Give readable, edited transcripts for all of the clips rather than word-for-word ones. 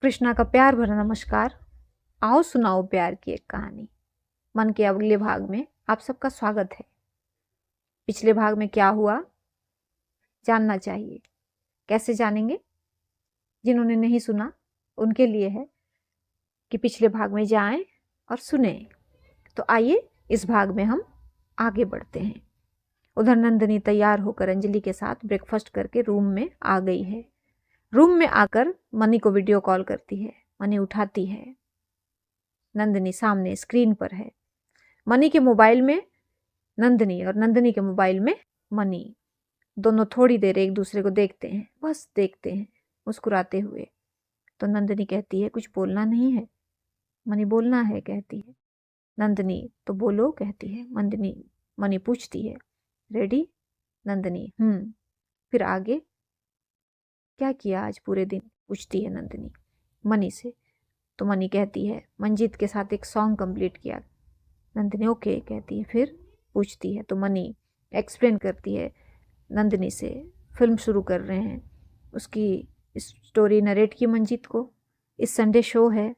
कृष्णा का प्यार भरा नमस्कार। आओ सुनाओ प्यार की एक कहानी। मन के अगले भाग में आप सबका स्वागत है। पिछले भाग में क्या हुआ जानना चाहिए। कैसे जानेंगे? जिन्होंने नहीं सुना उनके लिए है कि पिछले भाग में जाएं और सुने। तो आइए इस भाग में हम आगे बढ़ते हैं। उधर नंदिनी तैयार होकर अंजलि के साथ ब्रेकफास्ट करके रूम में आ गई है। रूम में आकर मनी को वीडियो कॉल करती है। मनी उठाती है। नंदिनी सामने स्क्रीन पर है। मनी के मोबाइल में नंदिनी और नंदिनी के मोबाइल में मनी। दोनों थोड़ी देर एक दूसरे को देखते हैं, बस देखते हैं मुस्कुराते हुए। तो नंदिनी कहती है कुछ बोलना नहीं है। मनी बोलना है कहती है। नंदिनी तो बोलो कहती है। मनी पूछती है रेडी? नंदिनी फिर आगे क्या किया आज पूरे दिन? पूछती है नंदिनी मनी से। तो मनी कहती है मंजीत के साथ एक सॉन्ग कंप्लीट किया। नंदिनी ओके कहती है। फिर पूछती है तो मनी एक्सप्लेन करती है नंदिनी से। फिल्म शुरू कर रहे हैं, उसकी स्टोरी नरेट की मंजीत को। इस संडे शो है,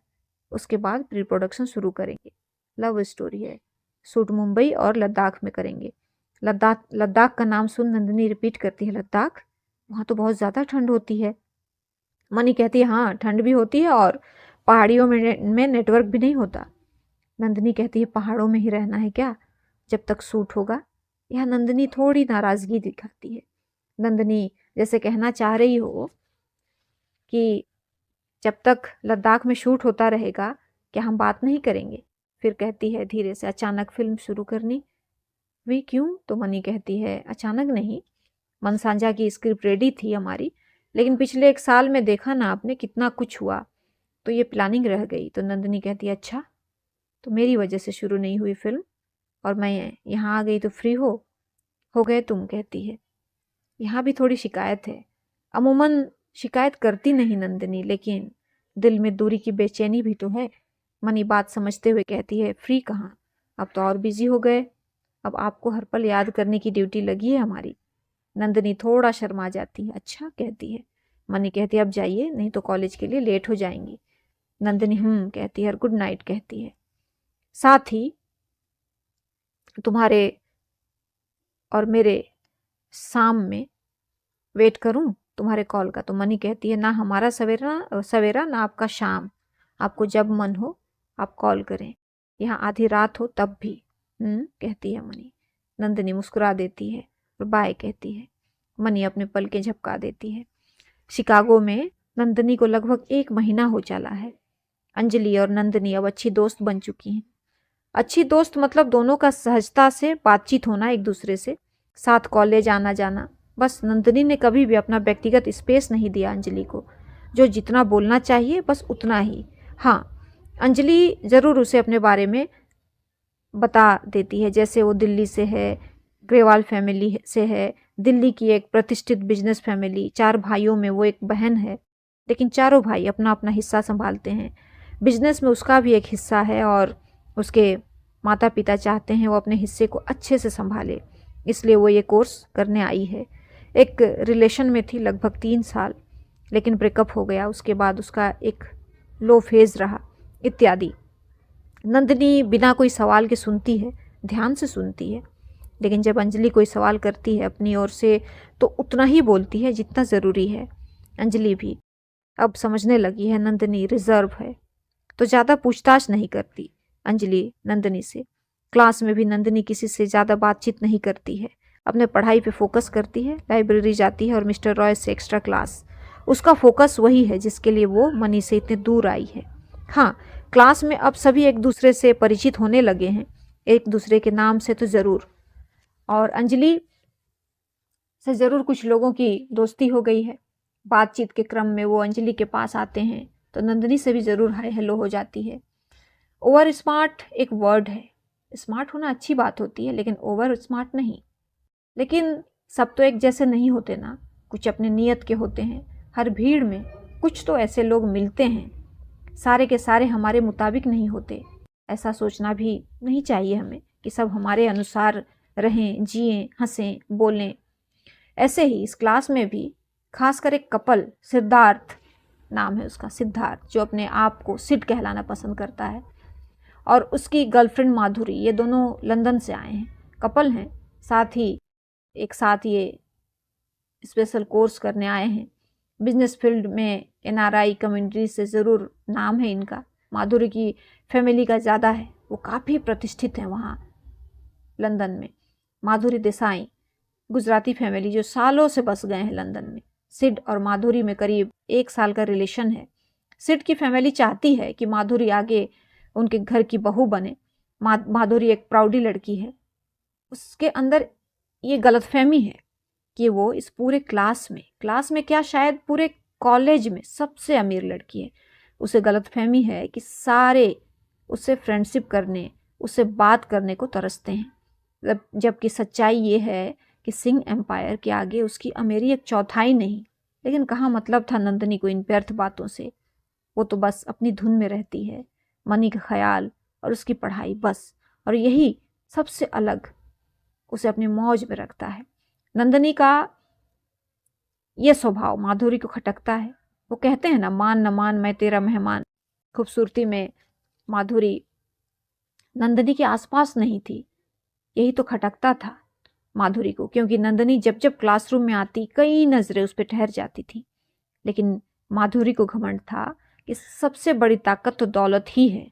उसके बाद प्री प्रोडक्शन शुरू करेंगे। लव स्टोरी है, शूट मुंबई और लद्दाख में करेंगे। लद्दाख का नाम सुन नंदिनी रिपीट करती है लद्दाख? वहाँ तो बहुत ज़्यादा ठंड होती है। मनी कहती है हाँ ठंड भी होती है और पहाड़ियों में नेटवर्क भी नहीं होता। नंदिनी कहती है पहाड़ों में ही रहना है क्या जब तक शूट होगा? यह नंदिनी थोड़ी नाराज़गी दिखाती है। नंदिनी जैसे कहना चाह रही हो कि जब तक लद्दाख में शूट होता रहेगा क्या हम बात नहीं करेंगे? फिर कहती है धीरे से अचानक फिल्म शुरू करनी वे क्यों? तो मनी कहती है अचानक नहीं, मनसांजा की स्क्रिप्ट रेडी थी हमारी, लेकिन पिछले 1 साल में देखा ना आपने कितना कुछ हुआ, तो ये प्लानिंग रह गई। तो नंदिनी कहती है अच्छा, तो मेरी वजह से शुरू नहीं हुई फिल्म और मैं यहाँ आ गई तो फ्री हो गए तुम? कहती है यहाँ भी थोड़ी शिकायत है। अमूमन शिकायत करती नहीं नंदिनी, लेकिन दिल में दूरी की बेचैनी भी तो है। मनी बात समझते हुए कहती है फ्री कहाँ, अब तो और बिजी हो गए। अब आपको हर पल याद करने की ड्यूटी लगी है हमारी। नंदिनी थोड़ा शर्मा जाती है। अच्छा कहती है। मनी कहती है अब जाइए नहीं तो कॉलेज के लिए लेट हो जाएंगी। नंदिनी कहती है और गुड नाइट कहती है। साथ ही तुम्हारे और मेरे शाम में वेट करूं तुम्हारे कॉल का? तो मनी कहती है ना हमारा सवेरा ना आपका शाम, आपको जब मन हो आप कॉल करें, यहाँ आधी रात हो तब भी। कहती है मनी। नंदिनी मुस्कुरा देती है और बाय कहती है। मनी अपने पलकें झपका देती है। शिकागो में नंदिनी को लगभग 1 महीना हो चला है। अंजलि और नंदिनी अब अच्छी दोस्त बन चुकी हैं। अच्छी दोस्त मतलब दोनों का सहजता से बातचीत होना एक दूसरे से, साथ कॉलेज आना जाना। बस नंदिनी ने कभी भी अपना व्यक्तिगत स्पेस नहीं दिया अंजलि को, जो जितना बोलना चाहिए बस उतना ही। हाँ, अंजलि ज़रूर उसे अपने बारे में बता देती है, जैसे वो दिल्ली से है, ग्रेवाल फैमिली से है, दिल्ली की एक प्रतिष्ठित बिजनेस फैमिली, 4 भाइयों में वो एक बहन है, लेकिन चारों भाई अपना अपना हिस्सा संभालते हैं। बिजनेस में उसका भी एक हिस्सा है और उसके माता पिता चाहते हैं वो अपने हिस्से को अच्छे से संभाले, इसलिए वो ये कोर्स करने आई है। एक रिलेशन में थी लगभग 3 साल, लेकिन ब्रेकअप हो गया। उसके बाद उसका एक लो फेज रहा इत्यादि। नंदिनी बिना कोई सवाल के सुनती है, ध्यान से सुनती है, लेकिन जब अंजलि कोई सवाल करती है अपनी ओर से तो उतना ही बोलती है जितना ज़रूरी है। अंजलि भी अब समझने लगी है नंदिनी रिजर्व है, तो ज़्यादा पूछताछ नहीं करती अंजलि नंदिनी से। क्लास में भी नंदिनी किसी से ज़्यादा बातचीत नहीं करती है, अपने पढ़ाई पे फोकस करती है, लाइब्रेरी जाती है और मिस्टर रॉय से एक्स्ट्रा क्लास। उसका फोकस वही है जिसके लिए वो मनी से इतने दूर आई है। हाँ, क्लास में अब सभी एक दूसरे से परिचित होने लगे हैं, एक दूसरे के नाम से तो ज़रूर, और अंजलि से ज़रूर कुछ लोगों की दोस्ती हो गई है। बातचीत के क्रम में वो अंजलि के पास आते हैं तो नंदिनी से भी ज़रूर हाय हेलो हो जाती है। ओवर स्मार्ट एक वर्ड है, स्मार्ट होना अच्छी बात होती है लेकिन ओवर स्मार्ट नहीं। लेकिन सब तो एक जैसे नहीं होते ना, कुछ अपने नियत के होते हैं। हर भीड़ में कुछ तो ऐसे लोग मिलते हैं, सारे के सारे हमारे मुताबिक नहीं होते। ऐसा सोचना भी नहीं चाहिए हमें कि सब हमारे अनुसार रहें, जिएं, हंसें, बोलें। ऐसे ही इस क्लास में भी खासकर एक कपल सिद्धार्थ नाम है उसका सिद्धार्थ, जो अपने आप को सिड कहलाना पसंद करता है, और उसकी गर्लफ्रेंड माधुरी, ये दोनों लंदन से आए हैं, कपल हैं, साथ ही एक साथ ये स्पेशल कोर्स करने आए हैं। बिजनेस फील्ड में NRI कम्युनिटी से ज़रूर नाम है इनका। माधुरी की फैमिली का ज़्यादा है, वो काफ़ी प्रतिष्ठित है वहाँ लंदन में। माधुरी देसाई गुजराती फैमिली जो सालों से बस गए हैं लंदन में। सिड और माधुरी में करीब 1 साल का रिलेशन है। सिड की फैमिली चाहती है कि माधुरी आगे उनके घर की बहू बने। माधुरी एक प्राउडी लड़की है। उसके अंदर ये गलतफहमी है कि वो इस पूरे क्लास में क्या शायद पूरे कॉलेज में सबसे अमीर लड़की है। उसे गलतफहमी है कि सारे उससे फ्रेंडशिप करने, उससे बात करने को तरसते हैं, जबकि सच्चाई ये है कि सिंह एम्पायर के आगे उसकी अमीरी एक चौथाई नहीं। लेकिन कहाँ मतलब था नंदिनी को इन व्यर्थ बातों से। वो तो बस अपनी धुन में रहती है, मनी का ख्याल और उसकी पढ़ाई बस, और यही सबसे अलग उसे अपनी मौज में रखता है। नंदिनी का ये स्वभाव माधुरी को खटकता है। वो कहते हैं ना, मान न मान मैं तेरा मेहमान। खूबसूरती में माधुरी नंदिनी के आसपास नहीं थी, यही तो खटकता था माधुरी को, क्योंकि नंदिनी जब जब क्लासरूम में आती कई नज़रें उस पर ठहर जाती थी। लेकिन माधुरी को घमंड था कि सबसे बड़ी ताकत तो दौलत ही है,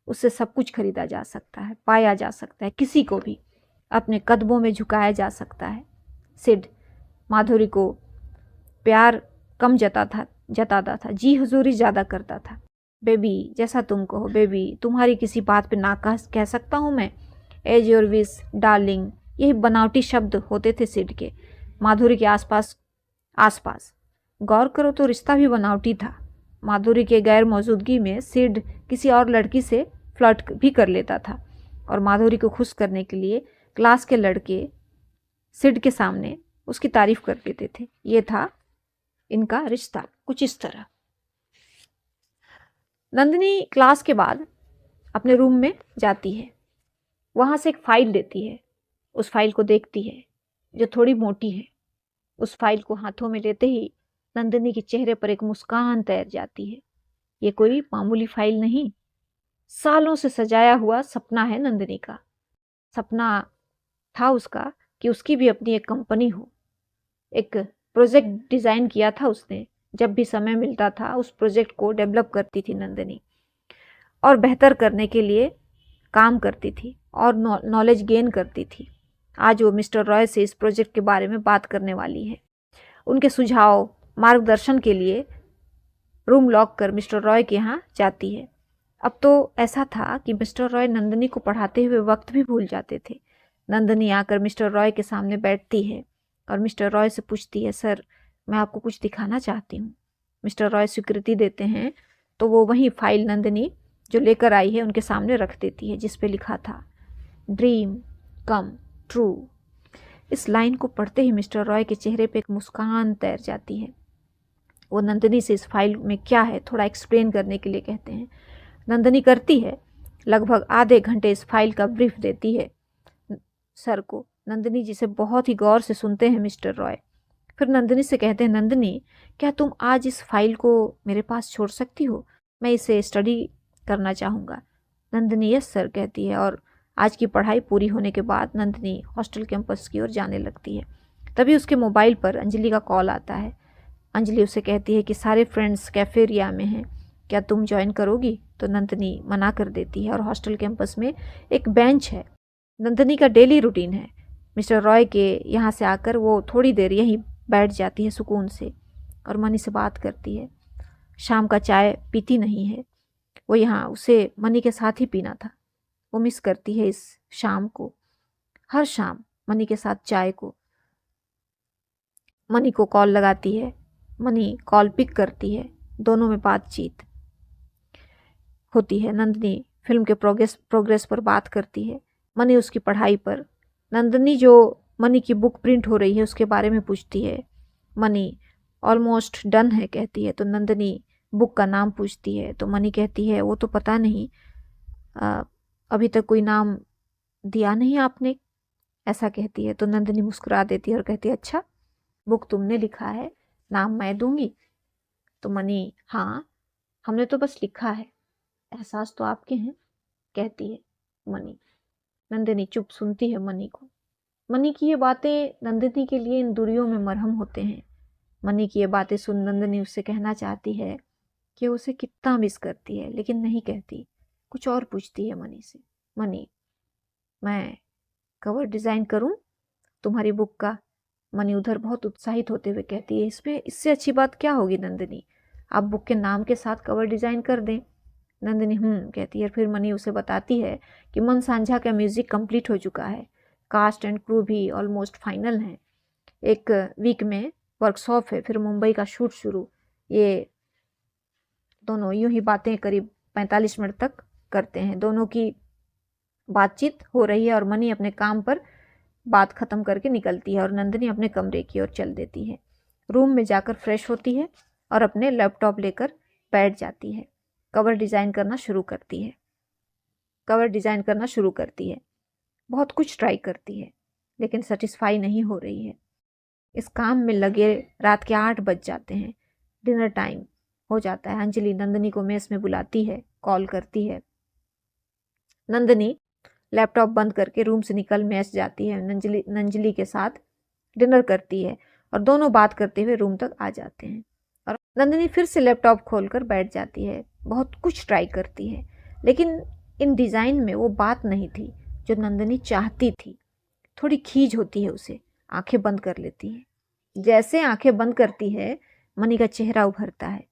उससे सब कुछ खरीदा जा सकता है, पाया जा सकता है, किसी को भी अपने कदमों में झुकाया जा सकता है। सिड माधुरी को प्यार कम जताता था, जी हुजूरी ज़्यादा करता था। बेबी, जैसा तुम कहो बेबी, तुम्हारी किसी बात पे ना कह सकता हूँ मैं। एज योर विश डार्लिंग, यही बनावटी शब्द होते थे सिड के माधुरी के आसपास। गौर करो तो रिश्ता भी बनावटी था। माधुरी के गैर मौजूदगी में सिड किसी और लड़की से फ्लर्ट भी कर लेता था, और माधुरी को खुश करने के लिए क्लास के लड़के सिड के सामने उसकी तारीफ कर देते थे। ये था इनका रिश्ता कुछ इस तरह। नंदिनी क्लास के बाद अपने रूम में जाती है, वहाँ से एक फाइल लेती है। उस फाइल को देखती है जो थोड़ी मोटी है। उस फाइल को हाथों में लेते ही नंदिनी के चेहरे पर एक मुस्कान तैर जाती है। ये कोई मामूली फाइल नहीं, सालों से सजाया हुआ सपना है नंदिनी का। सपना था उसका कि उसकी भी अपनी एक कंपनी हो। एक प्रोजेक्ट डिज़ाइन किया था उसने, जब भी समय मिलता था उस प्रोजेक्ट को डेवलप करती थी नंदिनी, और बेहतर करने के लिए काम करती थी और नॉलेज गेन करती थी। आज वो मिस्टर रॉय से इस प्रोजेक्ट के बारे में बात करने वाली है। उनके सुझाव मार्गदर्शन के लिए रूम लॉक कर मिस्टर रॉय के यहाँ जाती है। अब तो ऐसा था कि मिस्टर रॉय नंदिनी को पढ़ाते हुए वक्त भी भूल जाते थे। नंदिनी आकर मिस्टर रॉय के सामने बैठती है और मिस्टर रॉय से पूछती है, सर मैं आपको कुछ दिखाना चाहती हूँ। मिस्टर रॉय स्वीकृति देते हैं तो वो वही फाइल नंदिनी जो लेकर आई है उनके सामने रख देती है, जिस पे लिखा था ड्रीम कम ट्रू। इस लाइन को पढ़ते ही मिस्टर रॉय के चेहरे पे एक मुस्कान तैर जाती है। वो नंदिनी से इस फाइल में क्या है थोड़ा एक्सप्लेन करने के लिए कहते हैं। नंदिनी करती है, लगभग आधे घंटे इस फाइल का ब्रीफ देती है सर को। नंदिनी जिसे बहुत ही गौर से सुनते हैं मिस्टर रॉय। फिर नंदिनी से कहते हैं, नंदिनी क्या तुम आज इस फाइल को मेरे पास छोड़ सकती हो, मैं इसे स्टडी करना चाहूँगा। नंदिनी यस सर कहती है, और आज की पढ़ाई पूरी होने के बाद नंदिनी हॉस्टल कैंपस की ओर जाने लगती है। तभी उसके मोबाइल पर अंजलि का कॉल आता है। अंजलि उसे कहती है कि सारे फ्रेंड्स कैफेरिया में हैं, क्या तुम ज्वाइन करोगी। तो नंदिनी मना कर देती है, और हॉस्टल कैंपस में एक बेंच है। नंदिनी का डेली रूटीन है, मिस्टर रॉय के यहाँ से आकर वो थोड़ी देर यहीं बैठ जाती है सुकून से, और मनी से बात करती है। शाम का चाय पीती नहीं है वो, यहाँ उसे मनी के साथ ही पीना था। वो मिस करती है इस शाम को, हर शाम मनी के साथ चाय को। मनी को कॉल लगाती है, मनी कॉल पिक करती है, दोनों में बातचीत होती है। नंदिनी फिल्म के प्रोग्रेस पर बात करती है, मनी उसकी पढ़ाई पर। नंदिनी जो मनी की बुक प्रिंट हो रही है उसके बारे में पूछती है। मनी ऑलमोस्ट डन है कहती है, तो नंदिनी बुक का नाम पूछती है, तो मनी कहती है वो तो पता नहीं, अभी तक कोई नाम दिया नहीं आपने, ऐसा कहती है। तो नंदिनी मुस्कुरा देती है और कहती है, अच्छा बुक तुमने लिखा है, नाम मैं दूंगी। तो मनी, हाँ हमने तो बस लिखा है, एहसास तो आपके हैं, कहती है मनी। नंदिनी चुप सुनती है मनी को। मनी की ये बातें नंदिनी के लिए इन दूरियों में मरहम होते हैं। मनी की ये बातें सुन नंदिनी उससे कहना चाहती है कि उसे कितना मिस करती है, लेकिन नहीं कहती। कुछ और पूछती है मनी से। मनी, मैं कवर डिज़ाइन करूं तुम्हारी बुक का? मनी उधर बहुत उत्साहित होते हुए कहती है, इसमें इससे अच्छी बात क्या होगी नंदिनी, आप बुक के नाम के साथ कवर डिज़ाइन कर दें। नंदिनी कहती है। फिर मनी उसे बताती है कि मन सांझा का म्यूज़िक कंप्लीट हो चुका है, कास्ट एंड क्रू भी ऑलमोस्ट फाइनल हैं, एक वीक में वर्कशॉप है, फिर मुंबई का शूट शुरू। ये दोनों यूं ही बातें करीब 45 मिनट तक करते हैं। दोनों की बातचीत हो रही है और मनी अपने काम पर बात खत्म करके निकलती है और नंदिनी अपने कमरे की ओर चल देती है। रूम में जाकर फ्रेश होती है और अपने लैपटॉप लेकर बैठ जाती है। कवर डिज़ाइन करना शुरू करती है। बहुत कुछ ट्राई करती है, लेकिन सेटिस्फाई नहीं हो रही है। इस काम में लगे रात के 8 बज जाते हैं। डिनर टाइम हो जाता है। अंजलि नंदिनी को मेस में बुलाती है, कॉल करती है। नंदिनी लैपटॉप बंद करके रूम से निकल मेस जाती है। नंजली के साथ डिनर करती है और दोनों बात करते हुए रूम तक आ जाते हैं। और नंदिनी फिर से लैपटॉप खोलकर बैठ जाती है। बहुत कुछ ट्राई करती है, लेकिन इन डिज़ाइन में वो बात नहीं थी जो नंदिनी चाहती थी। थोड़ी खीज होती है उसे। आंखें बंद कर लेती है। जैसे आंखें बंद करती है, मनी का चेहरा उभरता है।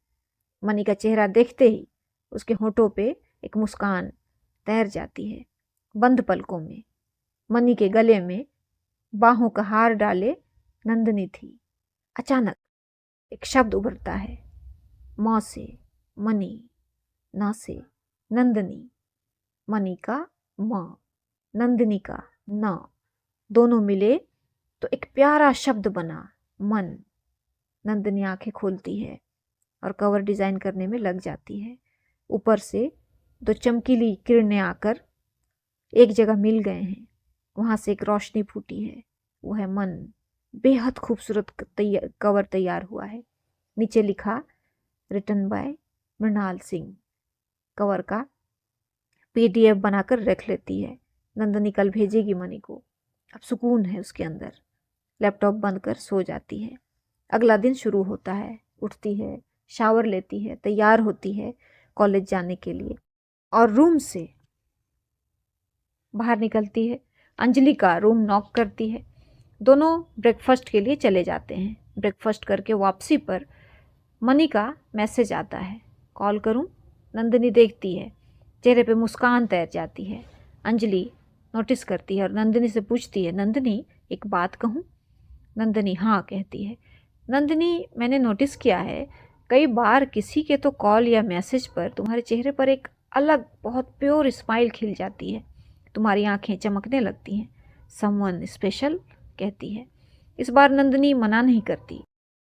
मनी का चेहरा देखते ही उसके होठों पे एक मुस्कान तैर जाती है। बंद पलकों में मनी के गले में बाहों का हार डाले नंदिनी थी। अचानक एक शब्द उभरता है। माँ से मनी, ना से नंदिनी। मनी का माँ, नंदिनी का ना, दोनों मिले तो एक प्यारा शब्द बना, मन। नंदिनी आंखें खोलती है और कवर डिज़ाइन करने में लग जाती है। ऊपर से 2 चमकीली किरणें आकर एक जगह मिल गए हैं। वहाँ से एक रोशनी फूटी है, वो है मन। बेहद खूबसूरत कवर तैयार हुआ है। नीचे लिखा, written by Mrinal Singh. Cover का PDF बनाकर रख लेती है। नंदिनी कल भेजेगी मनी को। अब सुकून है उसके अंदर। लैपटॉप बंद कर सो जाती है। अगला दिन शुरू होता है। उठती है, शावर लेती है, तैयार होती है कॉलेज जाने के लिए और रूम से बाहर निकलती है। अंजलि का रूम नॉक करती है। दोनों ब्रेकफास्ट के लिए चले जाते हैं। ब्रेकफास्ट करके वापसी पर मनी का मैसेज आता है, कॉल करूं? नंदिनी देखती है, चेहरे पे मुस्कान तैर जाती है। अंजलि नोटिस करती है और नंदिनी से पूछती है, नंदिनी एक बात कहूं? नंदिनी हाँ कहती है। नंदिनी, मैंने नोटिस किया है कई बार किसी के तो कॉल या मैसेज पर तुम्हारे चेहरे पर एक अलग बहुत प्योर स्माइल खिल जाती है, तुम्हारी आंखें चमकने लगती हैं। समवन स्पेशल कहती है। इस बार नंदिनी मना नहीं करती,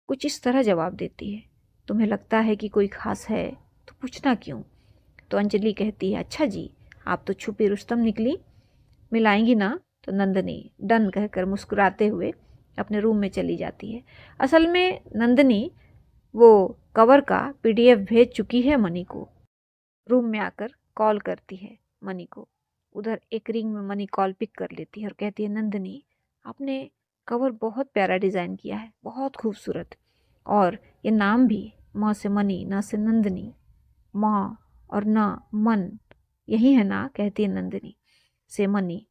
कुछ इस तरह जवाब देती है, तुम्हें लगता है कि कोई खास है तो पूछना क्यों? तो अंजलि कहती है, अच्छा जी, आप तो छुपी रुस्तम निकली, मिलाएंगी ना? तो नंदिनी डन कहकर मुस्कुराते हुए अपने रूम में चली जाती है। असल में नंदिनी वो कवर का PDF भेज चुकी है मनी को। रूम में आकर कॉल करती है मनी को। उधर एक रिंग में मनी कॉल पिक कर लेती है और कहती है, नंदिनी आपने कवर बहुत प्यारा डिज़ाइन किया है, बहुत खूबसूरत, और ये नाम भी, माँ से मनी, ना से नंदिनी, माँ और ना मन, यही है ना? कहती है नंदिनी से मनी।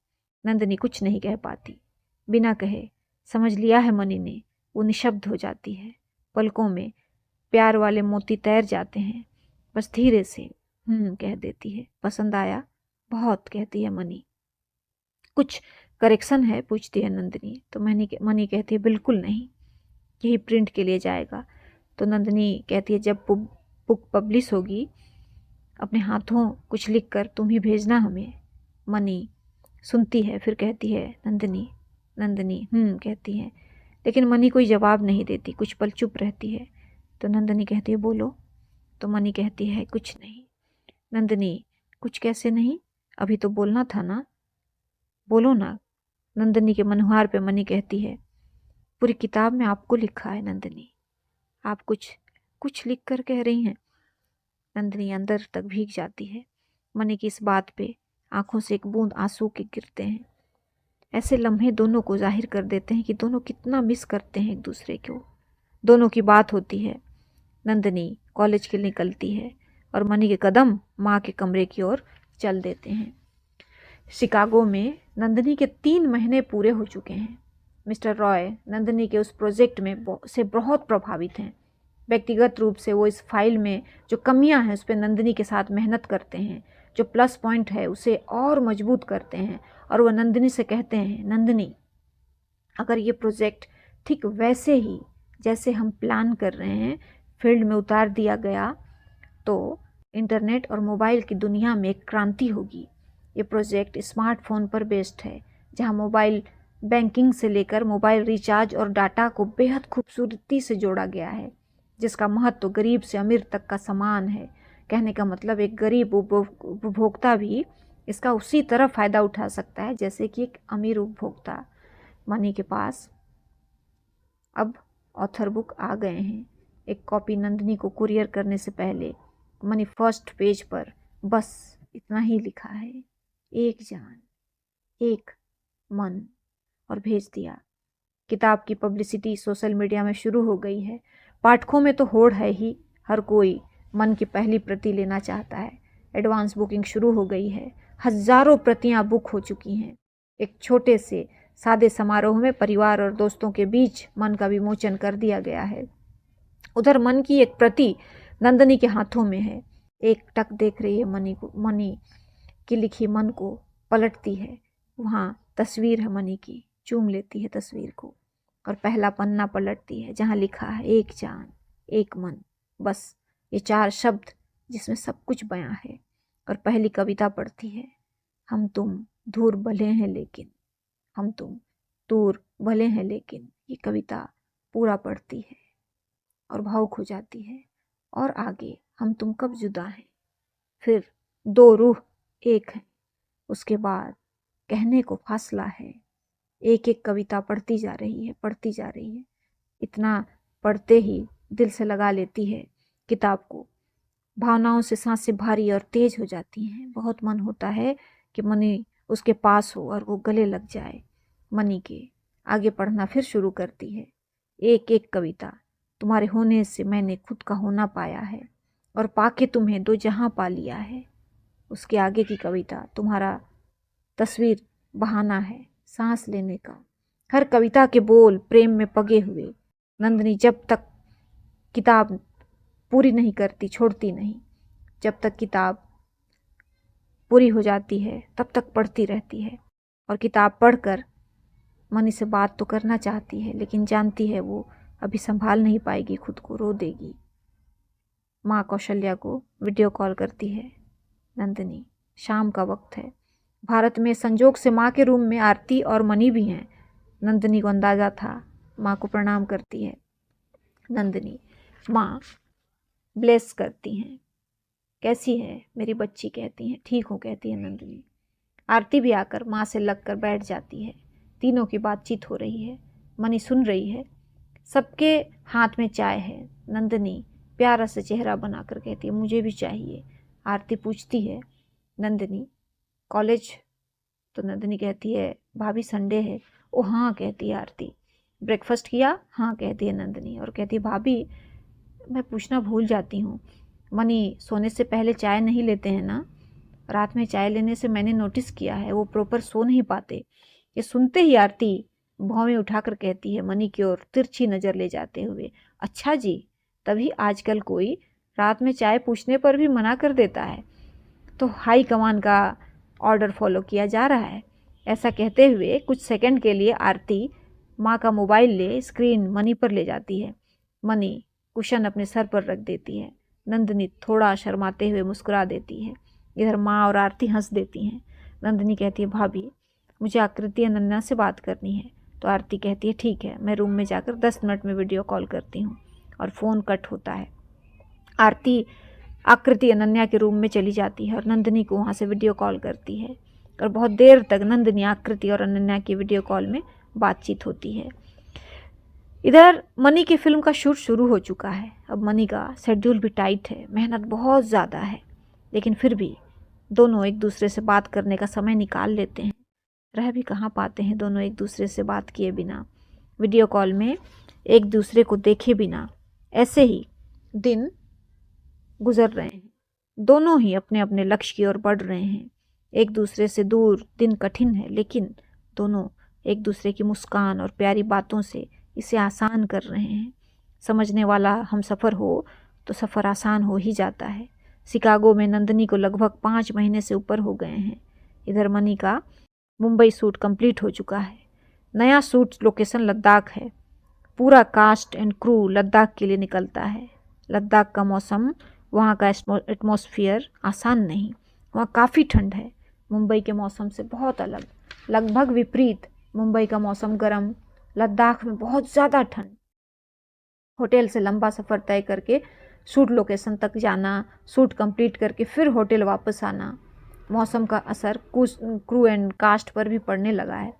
नंदिनी कुछ नहीं कह पाती। बिना कहे समझ लिया है मनी ने। वो निशब्द हो जाती है। पलकों में प्यार वाले मोती तैर जाते हैं। बस धीरे से कह देती है। पसंद आया? बहुत, कहती है मनी। कुछ करेक्शन है? पूछती है नंदिनी। तो मनी कहती है, बिल्कुल नहीं, यही प्रिंट के लिए जाएगा। तो नंदिनी कहती है, जब बुक पब्लिश होगी अपने हाथों कुछ लिख कर तुम ही भेजना हमें। मनी सुनती है, फिर कहती है, नंदिनी कहती है, लेकिन मनी कोई जवाब नहीं देती, कुछ पल चुप रहती है। तो नंदिनी कहती है, बोलो। तो मनी कहती है, कुछ नहीं। नंदिनी, कुछ कैसे नहीं? अभी तो बोलना था ना, बोलो ना। नंदिनी के मनोहार पे मनी कहती है, पूरी किताब में आपको लिखा है नंदिनी, आप कुछ कुछ लिख कर कह रही हैं। नंदिनी अंदर तक भीग जाती है। मनी की इस बात पे आंखों से एक बूंद आंसू के गिरते हैं। ऐसे लम्हे दोनों को जाहिर कर देते हैं कि दोनों कितना मिस करते हैं एक दूसरे को। दोनों की बात होती है। नंदिनी कॉलेज के लिए निकलती है और मनी के कदम माँ के कमरे की ओर चल देते हैं। शिकागो में नंदिनी के 3 महीने पूरे हो चुके हैं। मिस्टर रॉय नंदिनी के उस प्रोजेक्ट में से बहुत प्रभावित हैं। व्यक्तिगत रूप से वो इस फाइल में जो कमियां हैं उस पर नंदिनी के साथ मेहनत करते हैं, जो प्लस पॉइंट है उसे और मजबूत करते हैं और वो नंदिनी से कहते हैं, नंदिनी अगर ये प्रोजेक्ट ठीक वैसे ही जैसे हम प्लान कर रहे हैं फील्ड में उतार दिया गया तो इंटरनेट और मोबाइल की दुनिया में एक क्रांति होगी। ये प्रोजेक्ट स्मार्टफोन पर बेस्ड है, जहां मोबाइल बैंकिंग से लेकर मोबाइल रिचार्ज और डाटा को बेहद खूबसूरती से जोड़ा गया है, जिसका महत्व तो गरीब से अमीर तक का समान है। कहने का मतलब एक गरीब उपभोक्ता भी इसका उसी तरह फ़ायदा उठा सकता है जैसे कि एक अमीर उपभोक्ता। मनी के पास अब ऑथर बुक आ गए हैं। एक कॉपी नंदिनी को कुरियर करने से पहले मनी फर्स्ट पेज पर बस इतना ही लिखा है, एक जान एक मन, और भेज दिया। किताब की पब्लिसिटी सोशल मीडिया में शुरू हो गई है। पाठकों में तो होड़ है ही, हर कोई मन की पहली प्रति लेना चाहता है। एडवांस बुकिंग शुरू हो गई है। हजारों प्रतियां बुक हो चुकी हैं। एक छोटे से सादे समारोह में परिवार और दोस्तों के बीच मन का विमोचन कर दिया गया है। उधर मन की एक प्रति नंदिनी के हाथों में है। एक टक देख रही है मनी की लिखी मन को पलटती है। वहाँ तस्वीर है मनी की, चूम लेती है तस्वीर को और पहला पन्ना पलटती है जहाँ लिखा है, एक जान एक मन। बस ये 4 शब्द जिसमें सब कुछ बयां है। और पहली कविता पढ़ती है, हम तुम दूर भले हैं लेकिन, हम तुम दूर भले हैं लेकिन। ये कविता पूरा पढ़ती है और भावुक हो जाती है। और आगे, हम तुम कब जुदा हैं, फिर 2 रूह एक है, उसके बाद कहने को फासला है। एक एक कविता पढ़ती जा रही है, पढ़ती जा रही है। इतना पढ़ते ही दिल से लगा लेती है किताब को। भावनाओं से सांसें भारी और तेज हो जाती हैं। बहुत मन होता है कि मनी उसके पास हो और वो गले लग जाए मनी के। आगे पढ़ना फिर शुरू करती है। एक एक कविता, तुम्हारे होने से मैंने खुद का होना पाया है और पाके तुम्हें 2 जहां पा लिया है। उसके आगे की कविता, तुम्हारा तस्वीर बहाना है सांस लेने का। हर कविता के बोल प्रेम में पगे हुए। नंदिनी जब तक किताब पूरी नहीं करती छोड़ती नहीं। जब तक किताब पूरी हो जाती है तब तक पढ़ती रहती है। और किताब पढ़कर मनी से बात तो करना चाहती है, लेकिन जानती है वो अभी संभाल नहीं पाएगी खुद को, रो देगी। माँ कौशल्या को वीडियो कॉल करती है नंदिनी। शाम का वक्त है। भारत में संजोग से माँ के रूम में आरती और मनी भी हैं। नंदिनी को अंदाजा था। माँ को प्रणाम करती है नंदिनी। माँ ब्लेस करती हैं। कैसी है मेरी बच्ची, कहती हैं। ठीक हूँ, कहती है नंदिनी। आरती भी आकर माँ से लगकर बैठ जाती है। तीनों की बातचीत हो रही है। मनी सुन रही है। सबके हाथ में चाय है। नंदिनी प्यारा सा चेहरा बनाकर कहती है, मुझे भी चाहिए। आरती पूछती है, नंदिनी कॉलेज? तो नंदिनी कहती है, भाभी संडे है। ओ हाँ, कहती है आरती। ब्रेकफास्ट किया? हाँ, कहती है नंदिनी। और कहती है, भाभी मैं पूछना भूल जाती हूँ, मनी सोने से पहले चाय नहीं लेते हैं ना? रात में चाय लेने से मैंने नोटिस किया है वो प्रॉपर सो नहीं पाते। ये सुनते ही आरती भौवें उठाकर कहती है मनी की ओर तिरछी नज़र ले जाते हुए, अच्छा जी, तभी आजकल कोई रात में चाय पूछने पर भी मना कर देता है। तो हाई कमान का ऑर्डर फॉलो किया जा रहा है। ऐसा कहते हुए कुछ सेकंड के लिए आरती माँ का मोबाइल ले स्क्रीन मनी पर ले जाती है। मनी कुशन अपने सर पर रख देती है। नंदिनी थोड़ा शर्माते हुए मुस्कुरा देती है। इधर माँ और आरती हंस देती हैं। नंदिनी कहती है, भाभी मुझे आकृति अनन्या से बात करनी है। तो आरती कहती है, ठीक है, मैं रूम में जाकर 10 मिनट में वीडियो कॉल करती हूँ। और फ़ोन कट होता है। आरती आकृति अनन्या के रूम में चली जाती है और नंदिनी को वहाँ से वीडियो कॉल करती है। और बहुत देर तक नंदिनी, आकृति और अनन्या की वीडियो कॉल में बातचीत होती है। इधर मनी की फिल्म का शूट शुरू हो चुका है। अब मनी का शेड्यूल भी टाइट है, मेहनत बहुत ज़्यादा है, लेकिन फिर भी दोनों एक दूसरे से बात करने का समय निकाल लेते हैं। रह भी कहाँ पाते हैं दोनों एक दूसरे से बात किए बिना, वीडियो कॉल में एक दूसरे को देखे बिना। ऐसे ही दिन गुजर रहे हैं। दोनों ही अपने अपने लक्ष्य की ओर बढ़ रहे हैं। एक दूसरे से दूर दिन कठिन है, लेकिन दोनों एक दूसरे की मुस्कान और प्यारी बातों से इसे आसान कर रहे हैं। समझने वाला हम सफ़र हो तो सफ़र आसान हो ही जाता है। शिकागो में नंदिनी को लगभग 5 महीने से ऊपर हो गए हैं। इधर मनी का मुंबई शूट कंप्लीट हो चुका है। नया शूट लोकेशन लद्दाख है। पूरा कास्ट एंड क्रू लद्दाख के लिए निकलता है। लद्दाख का मौसम, वहाँ का एटमॉस्फेयर आसान नहीं। वहाँ काफ़ी ठंड है, मुंबई के मौसम से बहुत अलग, लगभग विपरीत। मुंबई का मौसम गर्म, लद्दाख में बहुत ज़्यादा ठंड। होटल से लंबा सफ़र तय करके शूट लोकेशन तक जाना, शूट कंप्लीट करके फिर होटल वापस आना। मौसम का असर क्रू एंड कास्ट पर भी पड़ने लगा है।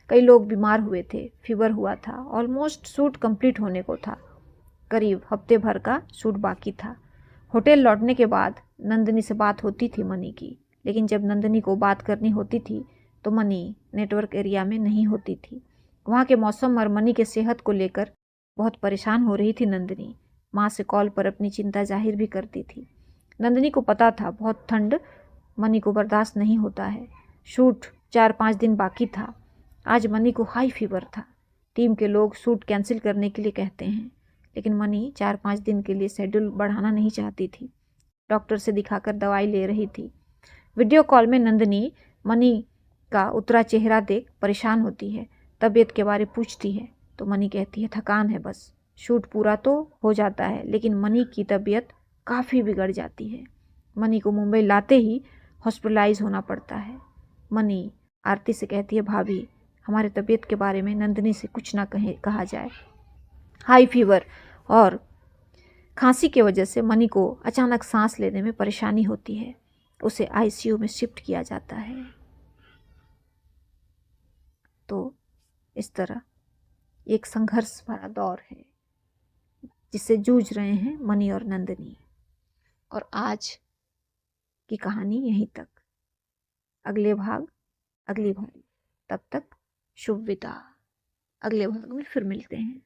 कई लोग बीमार हुए थे, फीवर हुआ था। ऑलमोस्ट शूट कंप्लीट होने को था, करीब हफ्ते भर का शूट बाकी था। होटल लौटने के बाद नंदिनी से बात होती थी मनी की, लेकिन जब नंदिनी को बात करनी होती थी तो मनी नेटवर्क एरिया में नहीं होती थी। वहाँ के मौसम और मनी के सेहत को लेकर बहुत परेशान हो रही थी नंदिनी। माँ से कॉल पर अपनी चिंता जाहिर भी करती थी। नंदिनी को पता था बहुत ठंड मनी को बर्दाश्त नहीं होता है। शूट 4-5 दिन बाकी था। आज मनी को हाई फीवर था। टीम के लोग शूट कैंसिल करने के लिए कहते हैं, लेकिन मनी 4-5 दिन के लिए शेड्यूल बढ़ाना नहीं चाहती थी। डॉक्टर से दिखाकर दवाई ले रही थी। वीडियो कॉल में नंदिनी मनी का उतरा चेहरा देख परेशान होती है। तबीयत के बारे पूछती है तो मनी कहती है थकान है बस। शूट पूरा तो हो जाता है, लेकिन मनी की तबीयत काफ़ी बिगड़ जाती है। मनी को मुंबई लाते ही हॉस्पिटलाइज होना पड़ता है। मनी आरती से कहती है भाभी, हमारे तबीयत के बारे में नंदिनी से कुछ ना कहा जाए। हाई फीवर और खांसी की वजह से मनी को अचानक सांस लेने में परेशानी होती है। उसे आईसीयू में शिफ्ट किया जाता है। तो इस तरह एक संघर्ष भरा दौर है जिससे जूझ रहे हैं मनी और नंदिनी। और आज की कहानी यहीं तक। अगले भाग अगली बारी। तब तक शुभ विदा। अगले भाग में फिर मिलते हैं।